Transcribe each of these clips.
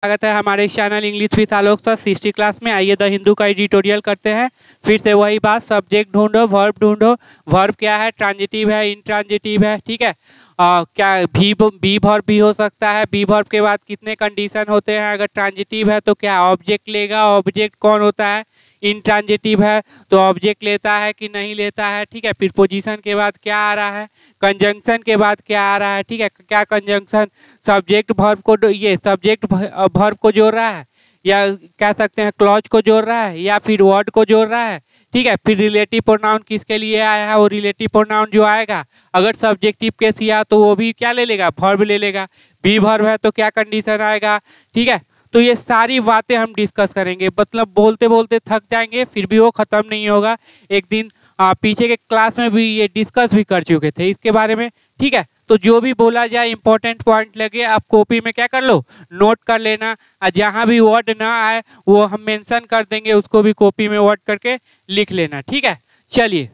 स्वागत है हमारे channel English with Alok sir 60 class में। आइए द हिंदू का एडिटोरियल करते हैं। फिर से वही बात, सब्जेक्ट ढूंढो, वर्ब ढूंढो। वर्ब क्या है? ट्रांजिटिव है, इंट्रांजिटिव है, ठीक है। क्या बी वर्ब भी हो सकता है। बी वर्ब के बाद कितने कंडीशन होते हैं? अगर ट्रांजिटिव है तो क्या ऑब्जेक्ट लेगा? ऑब्जेक्ट कौन होता है? इंट्रांजिटिव है तो ऑब्जेक्ट लेता है कि नहीं लेता है, ठीक है। प्रीपोजिशन के बाद क्या आ रहा है? कंजंक्शन के बाद क्या आ रहा है, ठीक है। क्या कंजंक्शन सब्जेक्ट वर्ब को, ये सब्जेक्ट वर्ब को जोड़ रहा है, या कह सकते हैं क्लॉज को जोड़ रहा है, या फिर वर्ड को जोड़ रहा है, ठीक है। फिर रिलेटिव प्रोनाउन किसके लिए आया है? वो रिलेटिव प्रोनाउन जो आएगा, अगर सब्जेक्टिव केस या तो वो भी क्या ले लेगा? वर्ब ले लेगा। बी वर्ब है तो क्या कंडीशन आएगा, ठीक है। तो ये सारी बातें हम डिस्कस करेंगे। मतलब बोलते बोलते थक जाएंगे, फिर भी वो ख़त्म नहीं होगा। एक दिन पीछे के क्लास में भी ये डिस्कस भी कर चुके थे इसके बारे में, ठीक है। तो जो भी बोला जाए इंपॉर्टेंट पॉइंट लगे आप कॉपी में क्या कर लो, नोट कर लेना। और जहाँ भी वर्ड ना आए वो हम मेंशन कर देंगे, उसको भी कॉपी में वर्ड करके लिख लेना, ठीक है। चलिए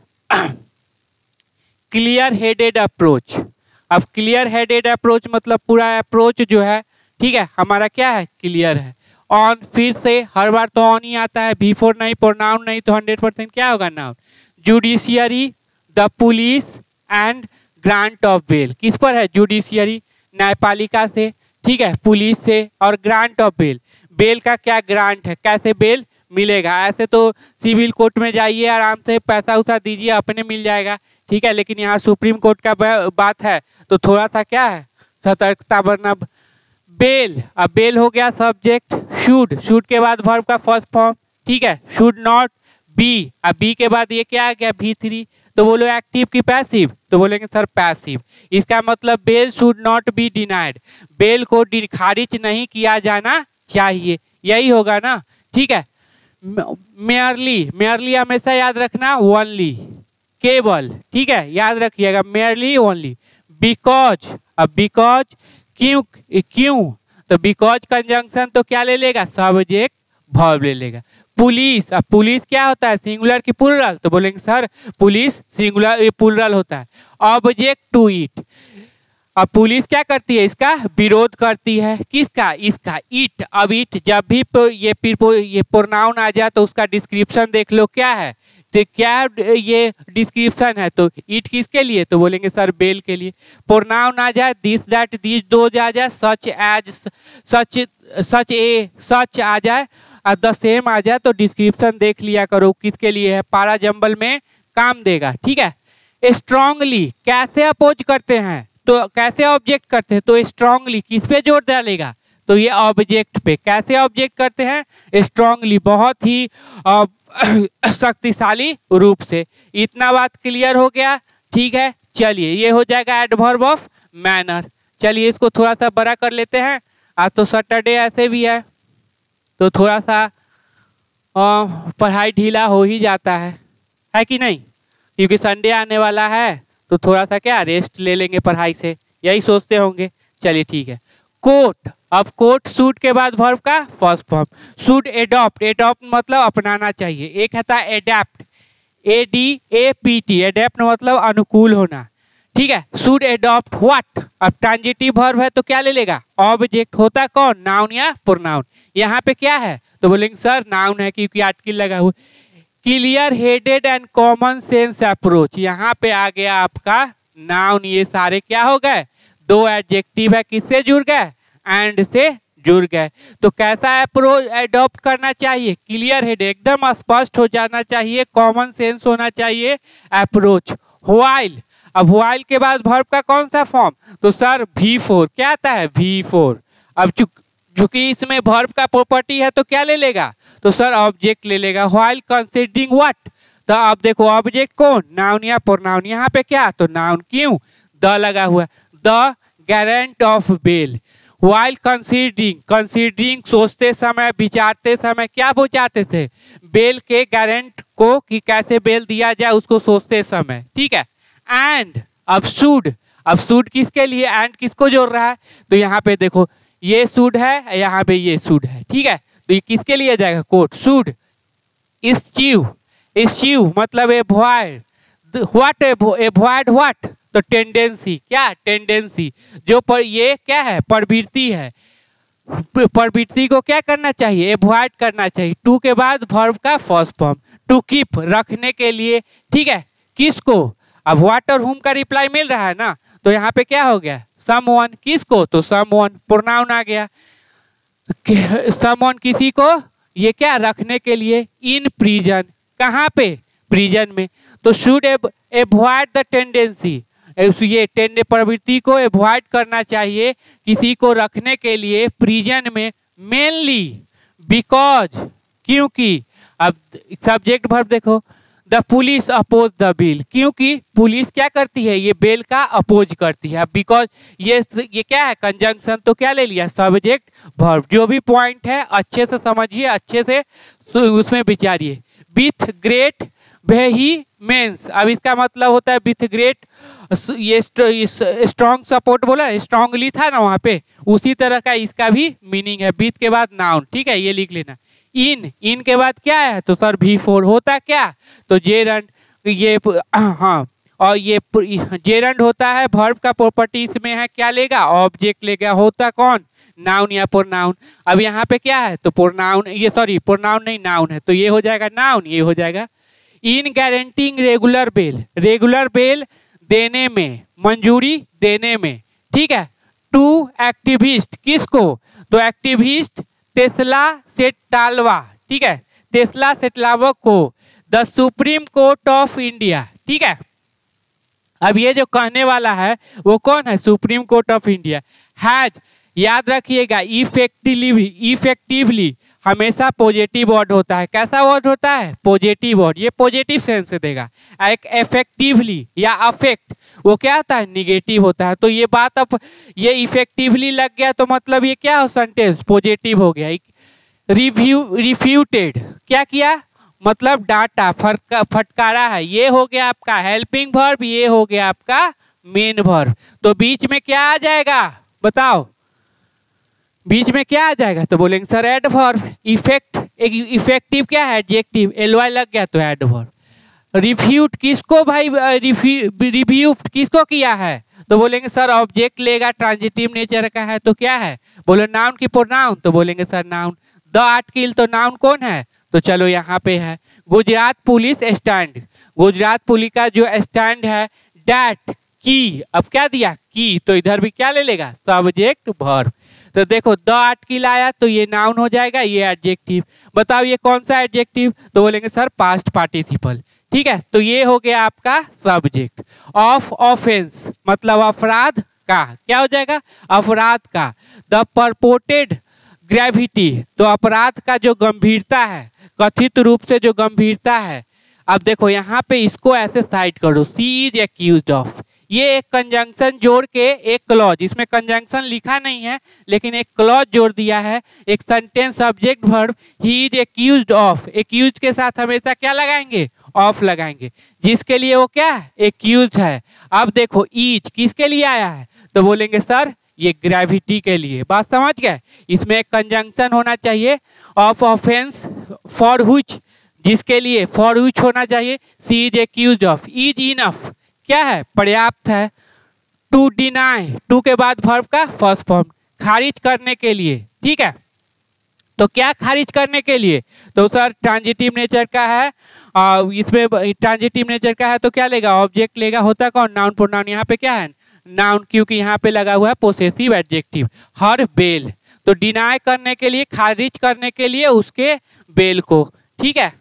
क्लियर हेडेड अप्रोच। अब क्लियर हेडेड अप्रोच मतलब पूरा अप्रोच जो है, ठीक है, हमारा क्या है? क्लियर है। ऑन, फिर से हर बार तो ऑन ही आता है, बिफोर नहीं, प्रोनाउन नहीं, तो 100% क्या होगा? Noun. Judiciary, the police and grant of bail. किस पर है? जुडिशियरी, न्यायपालिका से, ठीक है, पुलिस से, और ग्रांट ऑफ बेल। बेल का क्या ग्रांट है? कैसे बेल मिलेगा? ऐसे तो सिविल कोर्ट में जाइए, आराम से पैसा उसा दीजिए, अपने मिल जाएगा, ठीक है। लेकिन यहाँ सुप्रीम कोर्ट का बात है तो थोड़ा सा क्या है, सतर्कता बरना। बेल, अब बेल हो गया सब्जेक्ट। शुड, शुड के बाद वर्ब का फर्स्ट फॉर्म, ठीक है। शुड नॉट बी, अब बी के बाद ये क्या आ गया? V3। तो बोलो एक्टिव की पैसिव? तो बोलेंगे सर पैसिव। इसका मतलब bail should not be denied, bail को खारिज नहीं किया जाना चाहिए, यही होगा ना, ठीक है। मेयरली, मेयरली हमेशा याद रखना, ओनली, केवल, ठीक है, याद रखिएगा, मेयरली ओनली। बिकॉज, अब बिकॉज क्यों, क्यों, तो बिकॉज कंजंक्शन तो क्या ले लेगा? सब्जेक्ट वर्ब ले लेगा। पुलिस, अब पुलिस क्या होता है? सिंगुलर की प्लुरल? तो बोलेंगे सर पुलिस सिंगुलर प्लुरल होता है। ऑब्जेक्ट टू इट, अब पुलिस क्या करती है? इसका विरोध करती है। किसका? इसका। इट, अब इट जब भी ये प्रोनाउन आ जाए तो उसका डिस्क्रिप्शन देख लो क्या है, तो क्या ये डिस्क्रिप्शन है, तो इट किसके लिए? तो बोलेंगे सर बेल के लिए। प्रोनाउन आ जाए, दिस दैट दिस दोज आ जाए, सच एज सच ए सच आ जाए, और द सेम आ जाए, तो डिस्क्रिप्शन देख लिया करो किसके लिए है, पारा जंबल में काम देगा, ठीक है। स्ट्रांगली कैसे अपोज करते हैं? तो कैसे ऑब्जेक्ट करते हैं? तो स्ट्रांगली किस पे जोर डालेगा? तो ये ऑब्जेक्ट पे। कैसे ऑब्जेक्ट करते हैं? स्ट्रांगली, बहुत ही शक्तिशाली रूप से। इतना बात क्लियर हो गया, ठीक है। चलिए ये हो जाएगा एडवर्ब ऑफ मैनर। चलिए इसको थोड़ा सा बड़ा कर लेते हैं। आज तो सैटरडे ऐसे भी है तो थोड़ा सा पढ़ाई ढीला हो ही जाता है कि नहीं? क्योंकि संडे आने वाला है तो थोड़ा सा क्या रेस्ट ले लेंगे पढ़ाई से, यही सोचते होंगे। चलिए ठीक है। कोट, अब कोट सूट के बाद वर्ब का फर्स्ट फॉर्म। सूड एडॉप्ट, एडॉप्ट मतलब अपनाना चाहिए। एक है था एडेप्ट, ADAPT, एडेप्ट मतलब अनुकूल होना, ठीक है। सूड एडॉप्ट व्हाट, अब ट्रांजिटिव वर्ब है तो क्या ले लेगा? ऑब्जेक्ट। होता कौन? नाउन या प्रोनाउन। यहाँ पे क्या है? तो बोलेंगे सर नाउन है क्योंकि आर्टिकल लगा हुआ। Clear headed and common sense approach, यहाँ पे आ गया आपका नाउन। ये सारे क्या हो गए? दो एडजेक्टिव है, किससे जुड़ गए? एंड से जुड़ गए। तो कैसा अप्रोच एडॉप्ट करना चाहिए? क्लियर हेड, एकदम स्पष्ट हो जाना चाहिए, कॉमन सेंस होना चाहिए अप्रोच। व्हाइल, अब व्हाइल के बाद वर्ब का कौन सा फॉर्म? तो सर V4, क्या आता है? V4। अब चूंकि इसमें वर्ब का प्रॉपर्टी है तो क्या ले लेगा? तो सर ऑब्जेक्ट ले लेगा। व्हाइल कंसीडरिंग व्हाट, तो अब देखो ऑब्जेक्ट कौन? नाउन या प्रोनाउन। यहाँ पे क्या? तो नाउन। क्यों? द लगा हुआ, the grant of bail. While considering, considering सोचते समय, विचारते समय क्या पहुंचाते थे? बेल के गारंट को कि कैसे बेल दिया जाए उसको सोचते समय, ठीक है। एंड, अब शुड, अब शुड किसके लिए? एंड किसको जोड़ रहा है? तो यहाँ पे देखो ये शुड है, यहाँ पे ये शुड है, ठीक है। तो ये किसके लिए जाएगा? कोट। शुड इश्यू, इश्यू मतलब एवॉइड, व्हाट एवॉइड व्हाट? तो टेंडेंसी, क्या? टेंडेंसी जो पर ये क्या है? प्रवृत्ति है। प्रवृत्ति को क्या करना चाहिए, एवॉइड करना चाहिए। टू के बाद वर्ब का फर्स्ट फॉर्म, टू कीप रखने के लिए, ठीक है। किसको, अब व्हाट और हुम का रिप्लाई मिल रहा है ना, तो यहाँ पे क्या हो गया, समवन। किसको, तो समवन प्रोनाउन आ गया। समवन किसी को, ये क्या रखने के लिए, इन प्रिजन, कहाँ पे, प्रिजन में। तो शुड एवॉइड द टेंडेंसी, ये प्रवृत्ति को एवॉइड करना चाहिए किसी को रखने के लिए प्रिजन में, मेनली बिकॉज, क्योंकि। अब सब्जेक्ट वर्ब देखो, the police oppose the bail, क्योंकि पुलिस क्या करती है, ये बेल का अपोज करती है। बिकॉज ये क्या है, कंजंक्शन, तो क्या ले लिया, सब्जेक्ट वर्ब। जो भी पॉइंट है अच्छे से समझिए, अच्छे से उसमें विचारिए। विथ ग्रेट वेहीमेंस, अब इसका मतलब होता है विथ ग्रेट, ये स्ट्रॉन्ग सपोर्ट बोला, स्ट्रांगली था ना वहाँ पे, उसी तरह का इसका भी मीनिंग है। विथ के बाद नाउन, ठीक है, ये लिख लेना। इन के बाद क्या है, तो सर V4 होता क्या, तो जेरंड, ये हाँ, और ये जेरंड होता है वर्ब का प्रॉपर्टी इसमें है, क्या लेगा, ऑब्जेक्ट लेगा। होता कौन, नाउन या प्रोनाउन। अब यहाँ पे क्या है, तो प्रोनाउन, ये सॉरी प्रोनाउन नहीं नाउन है, तो ये हो जाएगा नाउन, ये हो जाएगा। In granting regular bail, regular bail देने में, मंजूरी देने में, ठीक है। टू एक्टिविस्ट, किसको, तो एक्टिविस्ट टेस्ला सेटाल्वा, ठीक है, टेस्ला सेटाल्वा को, the supreme court of India, ठीक है। अब ये जो कहने वाला है वो कौन है, supreme court of India. Has, याद रखिएगा, इफेक्टिवली हमेशा पॉजिटिव वर्ड होता है। कैसा वर्ड होता है, पॉजिटिव वर्ड, ये पॉजिटिव सेंस से देगा। एक इफेक्टिवली या अफेक्ट, वो क्या होता है, निगेटिव होता है। तो ये बात, अब ये इफेक्टिवली लग गया तो मतलब ये क्या हो, सेंटेंस पॉजिटिव हो गया। रिफ्यूटेड, क्या किया, मतलब डांटा, फटकारा है, ये हो गया आपका हेल्पिंग वर्ब, ये हो गया आपका मेन वर्ब। तो बीच में क्या आ जाएगा, बताओ, बीच में क्या आ जाएगा, तो बोलेंगे सर एडवर्ब। इफेक्ट, इफेक्टिव क्या है, एडजेक्टिव, एलवाई लग गया तो एडवर्ब। रिफ्यूट किसको भाई, रिफ्यूट किसको किया है, तो बोलेंगे सर ऑब्जेक्ट लेगा, ट्रांजिटिव नेचर का है, तो क्या है, बोले नाउन की प्रोनाउन, तो बोलेंगे सर नाउन। द आर्टिकल, तो नाउन कौन है, तो चलो यहाँ पे है Gujarat police stand, Gujarat police का जो स्टैंड है, डैट की, अब क्या दिया की, तो इधर भी क्या ले लेगा, सब्जेक्ट वर्ब। तो देखो द आर्टिकल आया तो ये नाउन हो जाएगा, ये एडजेक्टिव। बताओ ये कौन सा एडजेक्टिव, तो बोलेंगे सर पास्ट पार्टिसिपल, ठीक है। तो ये हो गया आपका सब्जेक्ट। ऑफ ऑफेंस मतलब अपराध का, क्या हो जाएगा, अपराध का। द परपोर्टेड ग्रेविटी, तो अपराध का जो गंभीरता है, कथित रूप से जो गंभीरता है। अब देखो यहाँ पे इसको ऐसे साइड करो, सी इज एक्यूज्ड ऑफ, ये एक कंजंक्शन जोड़ के एक क्लॉज, इसमें कंजंक्शन लिखा नहीं है लेकिन एक क्लॉज जोड़ दिया है, एक sentence subject verb, he is accused of. Accused के साथ हमेशा क्या लगाएंगे, ऑफ लगाएंगे, जिसके लिए वो क्या है, एक्यूज्ड है। अब देखो इज किसके लिए आया है, तो बोलेंगे सर ये ग्रेविटी के लिए। बात समझ गए, इसमें एक कंजंक्शन होना चाहिए, ऑफ ऑफेंस फॉर व्हिच, जिसके लिए फॉर व्हिच होना चाहिए, C is accused of. Is enough क्या है, पर्याप्त है। टू डिनाई, टू के बाद वर्ब का फर्स्ट फॉर्म, खारिज करने के लिए, ठीक है। तो क्या खारिज करने के लिए, तो सर ट्रांजिटिव नेचर का है, और इसमें ट्रांजिटिव नेचर का है तो क्या लेगा, ऑब्जेक्ट लेगा। होता कौन, नाउन प्रोनाउन, यहाँ पे क्या है नाउन, क्योंकि यहाँ पे लगा हुआ है पोसेसिव एडजेक्टिव। हर बेल, तो डिनाई करने के लिए, खारिज करने के लिए उसके बेल को, ठीक है।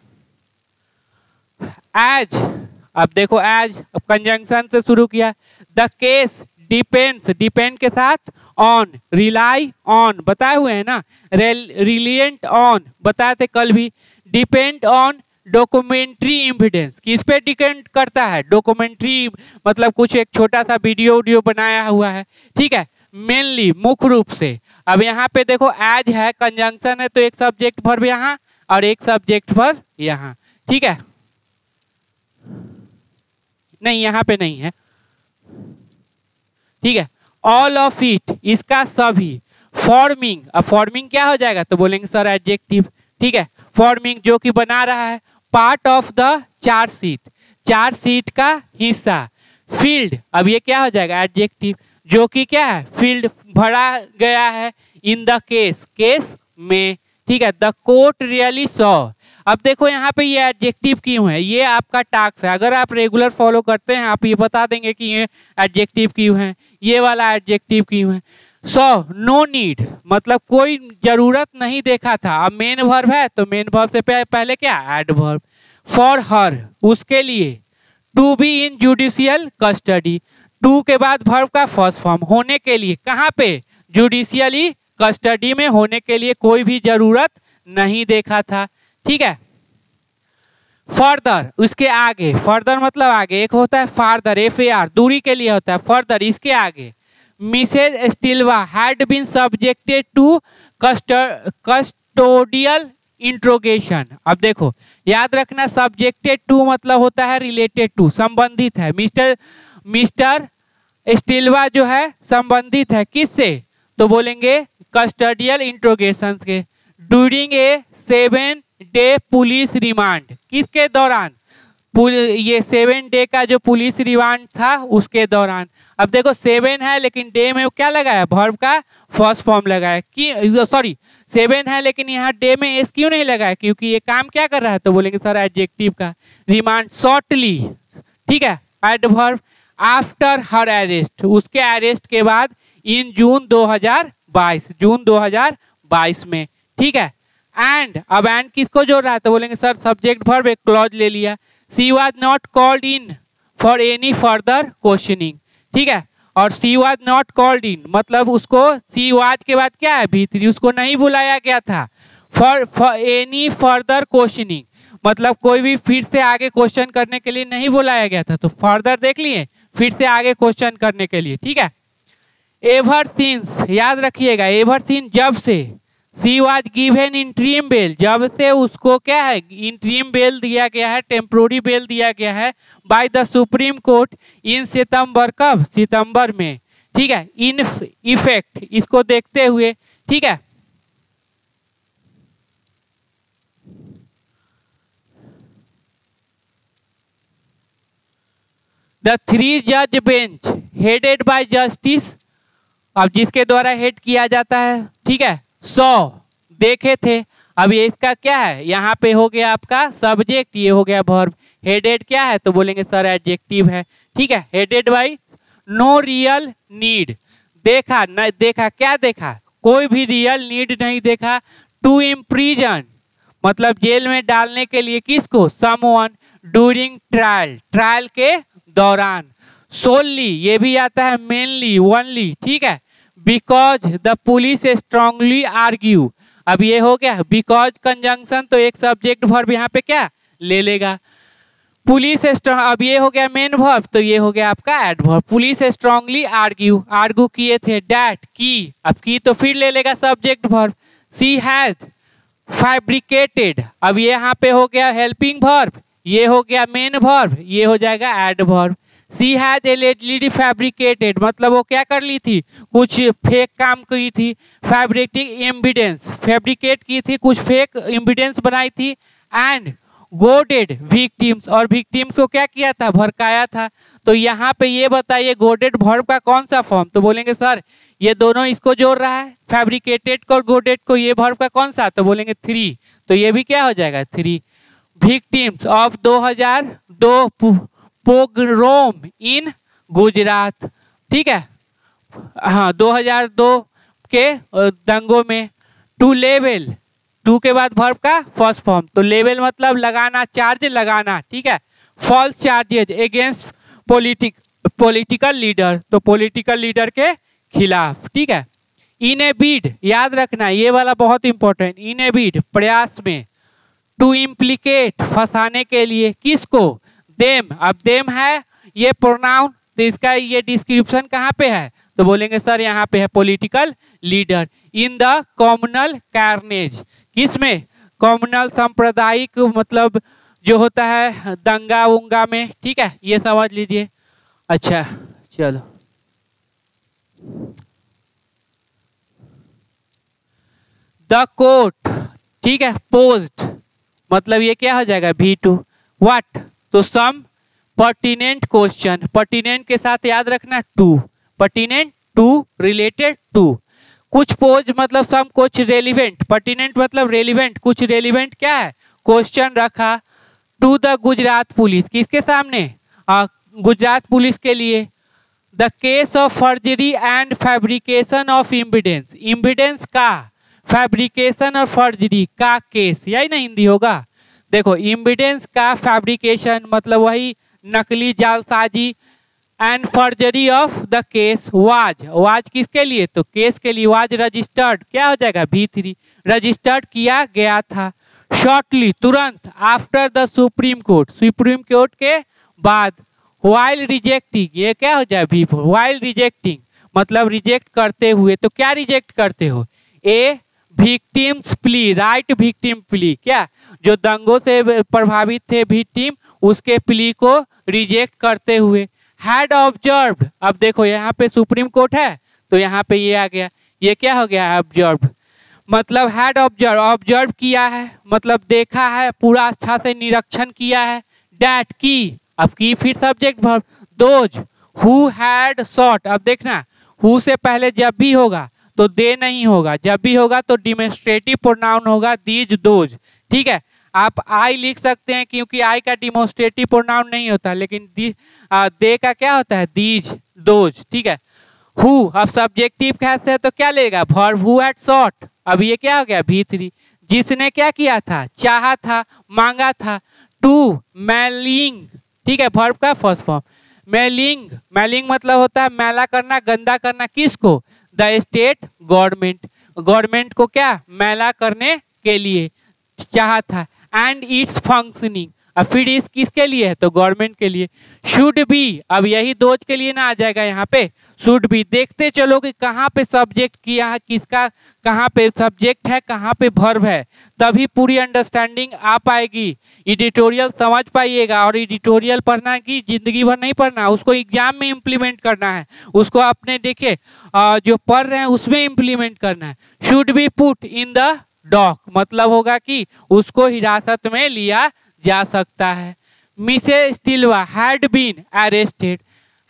एज, अब देखो एज कंजंक्शन से शुरू किया। द केस डिपेंड्स, डिपेंड के साथ ऑन, रिलाई ऑन बताए हुए हैं ना, रिलियंट ऑन बताए थे कल भी। डिपेंड ऑन डॉक्यूमेंट्री एविडेंस, किस पे डिपेंड करता है, डॉक्यूमेंट्री मतलब कुछ एक छोटा सा वीडियो बनाया हुआ है, ठीक है। मेनली मुख्य रूप से। अब यहाँ पे देखो एज है, कंजंक्शन है, तो एक सब्जेक्ट वर्ब यहाँ और एक सब्जेक्ट वर्ब यहाँ, ठीक है। नहीं यहाँ पे नहीं है, ठीक है। ऑल ऑफ इट, इसका सभी। फॉर्मिंग, अब फॉर्मिंग क्या हो जाएगा, तो बोलेंगे सर एडजेक्टिव, ठीक है। फॉर्मिंग जो कि बना रहा है, part of the chargesheet, chargesheet का हिस्सा। फील्ड, अब ये क्या हो जाएगा, एडजेक्टिव, जो कि क्या है, फील्ड भरा गया है इन द केस, केस में, ठीक है। द कोर्ट रियली सॉ, अब देखो यहाँ पे ये एडजेक्टिव क्यों है, ये आपका टास्क है। अगर आप रेगुलर फॉलो करते हैं आप ये बता देंगे कि ये एडजेक्टिव क्यों है, ये वाला एडजेक्टिव क्यों है। सो नो नीड मतलब कोई जरूरत नहीं देखा था। अब मेन वर्ब है तो मेन वर्ब से पहले क्या, एडवर्ब। फॉर हर उसके लिए, to be in judicial custody, to के बाद वर्ब का फर्स्ट फॉर्म, होने के लिए, कहाँ पे, जुडिशियली कस्टडी में होने के लिए कोई भी जरूरत नहीं देखा था, ठीक है। फर्दर उसके आगे, फर्दर मतलब आगे, एक होता है फार्दर FAR दूरी के लिए होता है, फर्दर इसके आगे। Mrs Stilva had been subjected to custodial interrogation. अब देखो याद रखना सब्जेक्टेड टू मतलब होता है रिलेटेड टू, संबंधित है। मिस्टर स्टिल्वा जो है संबंधित है किससे, तो बोलेंगे कस्टोडियल इंट्रोगेशन के। During a 7 day police remand, किसके दौरान, ये 7 डे का जो पुलिस रिमांड था उसके दौरान। अब देखो 7 है लेकिन डे में क्या लगाया, वर्ब का फर्स्ट फॉर्म लगाया, कि सॉरी 7 है लेकिन यहाँ डे में एस क्यों नहीं लगाया, क्योंकि ये काम क्या कर रहा है, तो बोलेंगे सर एडजेक्टिव का। रिमांड शॉर्टली, ठीक है, एडवर्ब। आफ्टर हर अरेस्ट, उसके अरेस्ट के बाद। इन जून 2022, जून 2022 में, ठीक है। एंड, अब एंड किसको जोड़ रहा है, तो बोलेंगे सर सब्जेक्ट वर्ब एक क्लॉज ले लिया। She was not called in for any further questioning, ठीक है। और she was not called in मतलब उसको सी वाज के बाद क्या है, भीतरी, उसको नहीं बुलाया गया था। फॉर एनी फर्दर क्वेश्चनिंग मतलब कोई भी फिर से आगे क्वेश्चन करने के लिए नहीं बुलाया गया था, तो फर्दर देख लिए, फिर से आगे क्वेश्चन करने के लिए, ठीक है। एवर सिंस, याद रखिएगा, एवर सिंस जब से। She was given interim bail, जब से उसको क्या है, इंट्रीम बेल दिया गया है, टेम्पोररी बेल दिया गया है बाय द सुप्रीम कोर्ट इन सितंबर, कब, सितंबर में, ठीक है। इन इफेक्ट, इसको देखते हुए, ठीक है। द 3 जज बेंच हेडेड बाय जस्टिस, अब जिसके द्वारा हेड किया जाता है, ठीक है। सौ देखे थे, अब ये इसका क्या है, यहाँ पे हो गया आपका सब्जेक्ट, ये हो गया वर्ब। हेडेड क्या है, तो बोलेंगे सर एडजेक्टिव है, ठीक है। Headed by no real need, देखा न देखा, क्या देखा, कोई भी रियल नीड नहीं देखा। टू इम्प्रीजन मतलब जेल में डालने के लिए, किसको, समवन ड्यूरिंग ट्रायल, ट्रायल के दौरान। सोलली ये भी आता है, मेनली, ओनली, ठीक है। Because the police strongly argue, अब ये हो गया बिकॉज कंजंक्शन, तो एक सब्जेक्ट वर्ब यहाँ पे क्या ले लेगा, पुलिस स्ट्रांग, अब ये हो गया मेन वर्ब, तो ये हो गया आपका adverb. Police strongly argue, argue किए थे, डैट की, अब की तो फिर ले लेगा subject verb. She has fabricated, अब ये यहाँ पे हो गया हेल्पिंग वर्ब, ये हो गया मेन वर्ब, ये हो जाएगा adverb. She has allegedly fabricated मतलब वो क्या कर ली थी, कुछ फेक काम की थी। फैब्रिकेटिंग एविडेंस, फैब्रिकेट की थी, कुछ फेक एविडेंस बनाई थी। एंड गोडेड विक्टिम्स, और विक्टिम्स को क्या किया था, भड़काया था। तो यहाँ पे ये बताइए गोडेड वर्ब का कौन सा फॉर्म, तो बोलेंगे सर ये दोनों इसको जोड़ रहा है, फैब्रिकेटेड को गोडेड को, ये वर्ब का कौन सा, तो बोलेंगे 3, तो ये भी क्या हो जाएगा 3। विक्टिम्स ऑफ 2002 पोग्रोम इन गुजरात, ठीक है, हाँ 2002 के दंगों में। टू लेवल, टू के बाद वर्ब का फर्स्ट फॉर्म, तो लेवल मतलब लगाना, चार्ज लगाना, ठीक है। False charges against political leader, तो पॉलिटिकल लीडर के खिलाफ, ठीक है। इन ए बिड, याद रखना ये वाला बहुत इंपॉर्टेंट, इन ए बिड प्रयास में। टू इम्प्लीकेट फंसाने के लिए, किसको, देम, अब देम है ये प्रोनाउन, तो इसका ये डिस्क्रिप्शन कहाँ पे है, तो बोलेंगे सर यहाँ पे है political leader. In the communal carnage, किसमें, कॉम्युनल सांप्रदायिक मतलब जो होता है दंगा उंगा में, ठीक है, ये समझ लीजिए। अच्छा चलो, द कोर्ट, ठीक है, पोस्ट मतलब ये क्या हो जाएगा V2। व्हाट, तो सम पर्टिनेंट क्वेश्चन, पर्टिनेंट के साथ याद रखना to, pertinent to, related to, कुछ पोज मतलब सम कुछ रेलिवेंट, पर्टिनेंट मतलब रेलिवेंट, कुछ रेलिवेंट क्या है क्वेश्चन रखा टू द गुजरात पुलिस, किसके सामने गुजरात पुलिस के लिए। The case of forgery and fabrication of impedance, impedance का फैब्रिकेशन और फर्जरी का केस, यही ना हिंदी होगा। देखो इम्पिडेंस का फैब्रिकेशन मतलब वही नकली जालसाजी, and forgery of the case was किसके लिए तो केस के लिए, वाज रजिस्टर्ड क्या हो जाएगा V3, रजिस्टर्ड किया गया था। शॉर्टली तुरंत after the supreme court, supreme court के बाद। वाइल रिजेक्टिंग ये क्या हो जाए V4, वाइल रिजेक्टिंग मतलब रिजेक्ट करते हुए, तो क्या रिजेक्ट करते हो a victim's plea, right victim plea, क्या जो दंगों से प्रभावित थे विक्टिम उसके प्ली को रिजेक्ट करते हुए। हैड ऑब्जर्व्ड, अब देखो यहाँ पे सुप्रीम कोर्ट है तो यहाँ पे ये आ गया, ये क्या हो गया ऑब्जर्व्ड, मतलब हैड ऑब्जर्व किया है मतलब देखा है, पूरा अच्छा से निरीक्षण किया है। डैट की, अब की फिर subject verb, those who had sought, अब देखना हु से पहले जब भी होगा तो दे नहीं होगा, जब भी होगा तो डिमोन्स्ट्रेटिव प्रोनाउन होगा दीज दोज, ठीक है। आप आई लिख सकते हैं क्योंकि आई का डिमोन्स्ट्रेटिव प्रोनाउन नहीं होता, लेकिन दे का क्या होता है दीज दोज, ठीक है। हु अब सब्जेक्टिव कैसे है तो क्या लेगा वर्ब हु हैड सॉट, अब ये क्या हो गया V3, जिसने क्या किया था चाहा था, मांगा था। टू मैलिंग, ठीक है वर्ब का फर्स्ट फॉर्म। मैलिंग, मैलिंग मतलब होता है मैला करना, गंदा करना, किसको द स्टेट गवर्नमेंट, गवर्नमेंट को क्या मैला करने के लिए चाहा था। एंड इट्स फंक्शनिंग, अब फिर इस किसके लिए है तो गवर्नमेंट के लिए। शुड बी, अब यही दोज के लिए ना आ जाएगा यहाँ पे शुड बी। देखते चलो कि कहाँ पे सब्जेक्ट किया है, किसका कहाँ पे सब्जेक्ट है, कहाँ पे वर्ब है, तभी पूरी अंडरस्टैंडिंग आ पाएगी, एडिटोरियल समझ पाइएगा। और एडिटोरियल पढ़ना की जिंदगी भर नहीं पढ़ना, उसको एग्जाम में इम्प्लीमेंट करना है, उसको अपने देखे जो पढ़ रहे हैं उसमें इम्प्लीमेंट करना है। Should be put in the dock मतलब होगा कि उसको हिरासत में लिया जा सकता है। Mrs Tilwa had been arrested,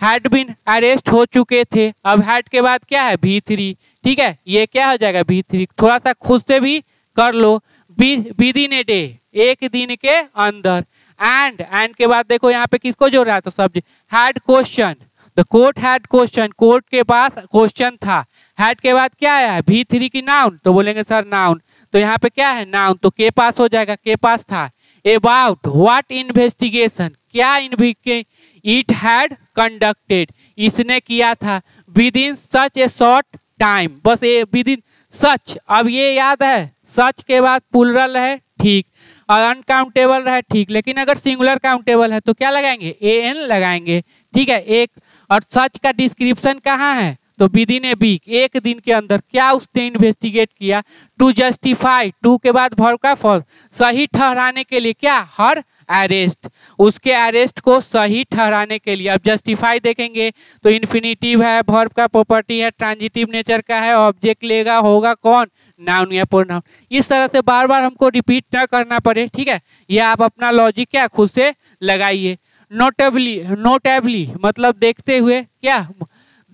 had been arrest हो चुके थे, अब हैड के बाद क्या है V3, ठीक है। ये क्या हो जाएगा V3, थोड़ा सा खुद से भी कर लो। विदिन ए डे, एक दिन के अंदर। एंड के बाद देखो यहाँ पे किसको जोड़ रहा है तो subject. Had question, the court had question, court के पास क्वेश्चन था। हैड के बाद क्या आया V3 की नाउन, तो बोलेंगे सर नाउन, तो यहाँ पे क्या है नाउन, तो के पास हो जाएगा, के पास था। अबाउट व्हाट इन्वेस्टिगेशन, क्या इट हैड कंडक्टेड, इसने किया था। With in such A short time, बस ये विद इन सच, अब ये याद है सच के बाद प्लूरल है ठीक, और अनकाउंटेबल है ठीक, लेकिन अगर सिंगुलर काउंटेबल है तो क्या लगाएंगे an लगाएंगे, ठीक है एक। और सच का डिस्क्रिप्शन कहाँ है तो विद इन ए वीक, एक दिन के अंदर क्या उसने इन्वेस्टिगेट किया। टू जस्टिफाई, टू के बाद वर्ब का फॉर्म, सही ठहराने के लिए क्या हर अरेस्ट, उसके अरेस्ट को सही ठहराने के लिए। अब जस्टिफाई देखेंगे तो इन्फिनिटिव है, वर्ब का प्रॉपर्टी है, ट्रांजिटिव नेचर का है, ऑब्जेक्ट लेगा, होगा कौन नाउन या प्रोनाउन। इस तरह से बार बार हमको रिपीट ना करना पड़े, ठीक है। ये आप अपना लॉजिक क्या खुद से लगाइए। नोटेबली, नोटेबली मतलब देखते हुए क्या,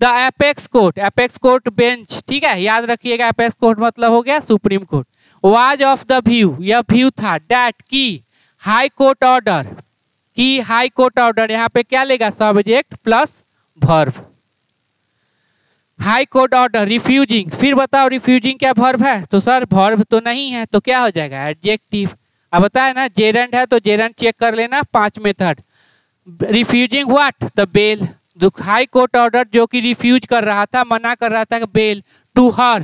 the apex court, apex court bench, ठीक है याद रखिएगा, एपेक्स कोर्ट मतलब हो गया supreme court. Was of the view, यह व्यू था। डैट की हाई कोर्ट ऑर्डर, की हाई कोर्ट ऑर्डर, यहाँ पे क्या लेगा subject plus verb. High court order refusing, फिर बताओ रिफ्यूजिंग क्या वर्ब है तो सर वर्ब तो नहीं है, तो क्या हो जाएगा एडजेक्टिव। अब बताया ना जेरेंट है तो जेरेंट चेक कर लेना 5 method. Refusing what the bail, जो हाई कोर्ट ऑर्डर जो कि रिफ्यूज कर रहा था, मना कर रहा था बेल टू हर,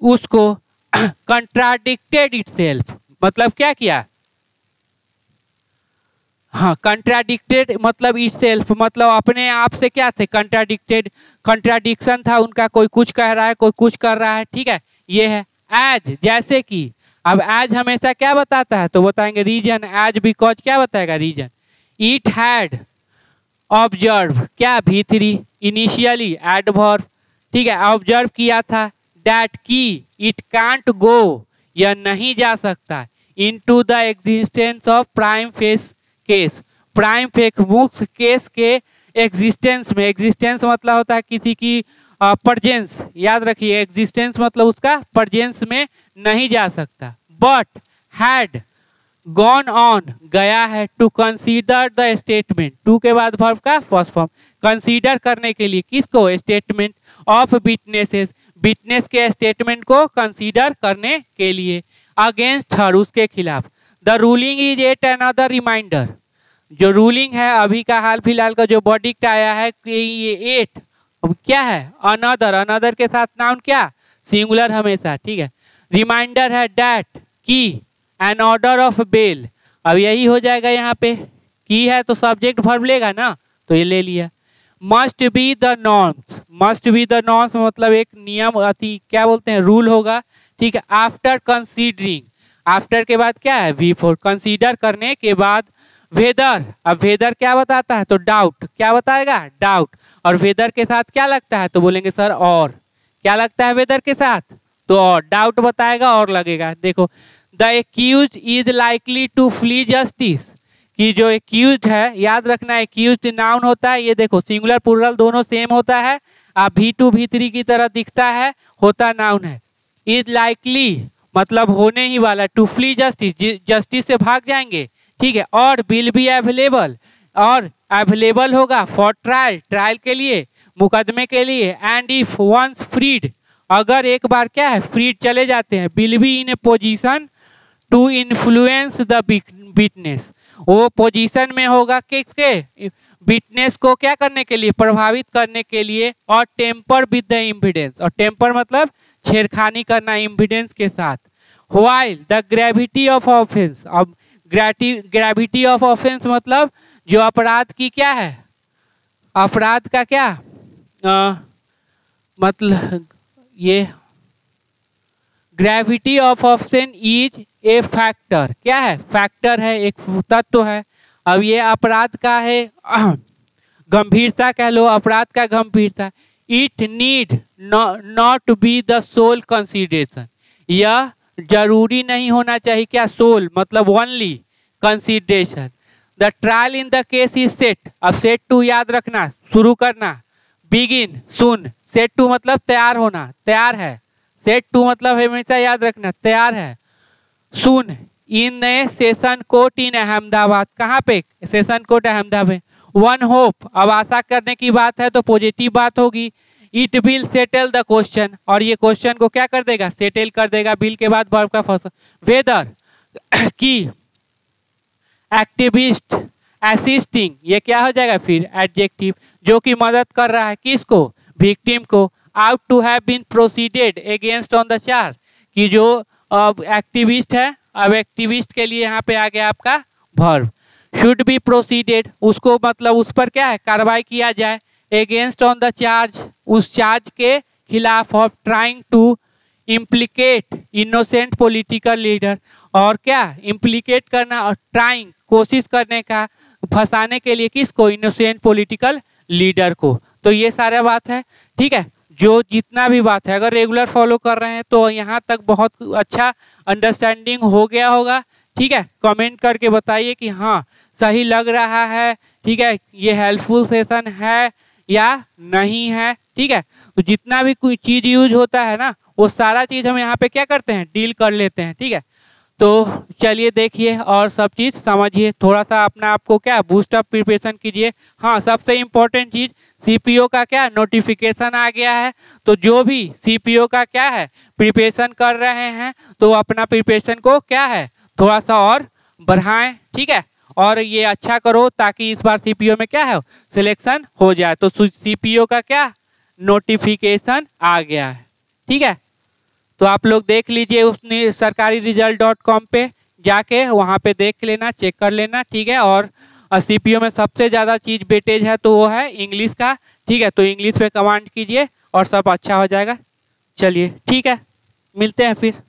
उसको कंट्राडिक्टेड इटसेल्फ मतलब क्या किया, हाँ कंट्राडिक्टेड मतलब इटसेल्फ मतलब अपने आप से क्या थे कंट्राडिक्टेड, कंट्राडिक्शन था उनका, कोई कुछ कह रहा है कोई कुछ कर रहा है, ठीक है ये है। एज जैसे कि, अब एज हमेशा क्या बताता है तो बताएंगे रीजन, एज बिकॉज क्या बताएगा रीजन। इट हैड ऑब्जर्व क्या V3 इनिशियली एडवर्ब, ठीक है ऑब्जर्व किया था। डैट की इट कांट गो, यह नहीं जा सकता। Into the existence of prima facie case, prime fake मुख्य केस के एग्जिस्टेंस में, एग्जिस्टेंस मतलब होता है किसी की प्रेजेंस, याद रखिए एग्जिस्टेंस मतलब उसका प्रेजेंस में नहीं जा सकता। बट हैड गॉन ऑन, गया है, to consider the statement, to के बाद वर्ब का फर्स्ट फॉर्म, कंसीडर करने के लिए, किसको, स्टेटमेंट ऑफ विटनेसेस, विटनेस के स्टेटमेंट को कंसीडर करने के लिए, अगेंस्ट हर, उसके खिलाफ। The ruling is at another reminder, जो रूलिंग है अभी का हाल फिलहाल का जो वर्डिक्ट आया है कि ये एट, अब क्या है, अनदर, अनदर के साथ नाउन क्या, सिंगुलर हमेशा, ठीक है। रिमाइंडर है डैट, की, एन ऑर्डर ऑफ बेल, अब यही हो जाएगा यहाँ पे, की है तो सब्जेक्ट वर्ब लेगा ना, तो ये ले लिया। Must be the norms, must be the norms मतलब एक नियम, अति क्या बोलते हैं, रूल होगा, ठीक है। आफ्टर कंसीडरिंग, आफ्टर के बाद क्या है, बिफोर, कंसीडर करने के बाद। वेदर, अब वेदर क्या बताता है, तो डाउट, क्या बताएगा, डाउट, और वेदर के साथ क्या लगता है, तो बोलेंगे सर और, क्या लगता है वेदर के साथ, तो और, डाउट बताएगा और लगेगा। देखो, the accused is likely to flee justice, कि जो एक्यूज्ड है, याद रखना एक्यूज्ड नाउन होता है, ये देखो सिंगुलर प्लूरल दोनों सेम होता है, आप V2 V3 की तरह दिखता है, होता नाउन है। इज लाइकली मतलब होने ही वाला, टू फ्ली जस्टिस, जस्टिस से भाग जाएंगे, ठीक है। और विल बी अवेलेबल, और अवेलेबल होगा फॉर ट्रायल, ट्रायल के लिए, मुकदमे के लिए। एंड इफ वंस फ्रीड, अगर एक बार क्या है फ्रीड चले जाते हैं, will be in a position to influence the witness, वो पोजीशन में होगा किसके, विटनेस को क्या करने के लिए, प्रभावित करने के लिए। और टेम्पर विद द एविडेंस, और टेम्पर मतलब छेड़खानी करना एविडेंस के साथ। While the gravity of offence, अब ग्रेविटी ऑफ ऑफेंस मतलब जो अपराध की क्या है, अपराध का क्या मतलब, ये gravity of offence is a factor, क्या है, फैक्टर है, एक तत्व है। अब ये अपराध का है गंभीरता कह लो, अपराध का गंभीरता। It need not be the sole consideration, यह जरूरी नहीं होना चाहिए क्या, सोल मतलब only consideration. The trial in the case is set, अब सेट टू याद रखना, शुरू करना। बिगिन सुन, सेट टू मतलब तैयार होना, तैयार है, सेट टू मतलब हमेशा याद रखना तैयार है। सुन इन ए सेशन कोर्ट इन अहमदाबाद, कहाँ पे, session court Ahmedabad. One hope, अब आशा करने की बात है तो पॉजिटिव बात होगी। It will settle the question, और ये क्वेश्चन को क्या कर देगा, सेटल कर देगा, बिल के बाद वर्ब का फर्स्ट। वेदर की एक्टिविस्ट असिस्टिंग, ये क्या हो जाएगा फिर एडजेक्टिव, जो कि मदद कर रहा है किसको, विक्टिम को। Out to have been proceeded against on the charge, कि जो एक्टिविस्ट है, अब एक्टिविस्ट के लिए यहाँ पे आ गया आपका वर्ब। शुड बी प्रोसीडेड, उसको मतलब उस पर क्या है, कार्रवाई किया जाए। अगेंस्ट ऑन द चार्ज, उस चार्ज के खिलाफ। Of trying to implicate innocent political leader, और क्या इम्प्लीकेट करना, और ट्राइंग कोशिश करने का, फंसाने के लिए किसको, इनोसेंट पॉलिटिकल लीडर को। तो ये सारा बात है, ठीक है, जो जितना भी बात है अगर रेगुलर फॉलो कर रहे हैं तो यहाँ तक बहुत अच्छा अंडरस्टैंडिंग हो गया होगा, ठीक है। कमेंट करके बताइए कि हाँ सही लग रहा है, ठीक है, ये हेल्पफुल सेशन है या नहीं है, ठीक है। तो जितना भी कोई चीज़ यूज होता है ना, वो सारा चीज़ हम यहाँ पे क्या करते हैं, डील कर लेते हैं, ठीक है। तो चलिए देखिए और सब चीज़ समझिए, थोड़ा सा अपना आपको क्या बूस्ट अप प्रिपरेशन कीजिए। हाँ, सबसे इम्पोर्टेंट चीज़ सीपीओ का क्या नोटिफिकेशन आ गया है, तो जो भी सीपीओ का क्या है प्रिपरेशन कर रहे हैं तो अपना प्रिपरेशन को क्या है थोड़ा सा और बढ़ाएं, ठीक है, और ये अच्छा करो ताकि इस बार सीपीओ में क्या है सिलेक्शन हो जाए। तो सीपीओ का क्या नोटिफिकेशन आ गया है, ठीक है। तो आप लोग देख लीजिए उस sarkariresult.com पे जाके वहाँ पे देख लेना, चेक कर लेना, ठीक है। और सीपीओ में सबसे ज़्यादा चीज़ वेटेज है तो वो है इंग्लिश का, ठीक है। तो इंग्लिश पे कमांड कीजिए और सब अच्छा हो जाएगा। चलिए ठीक है, मिलते हैं फिर।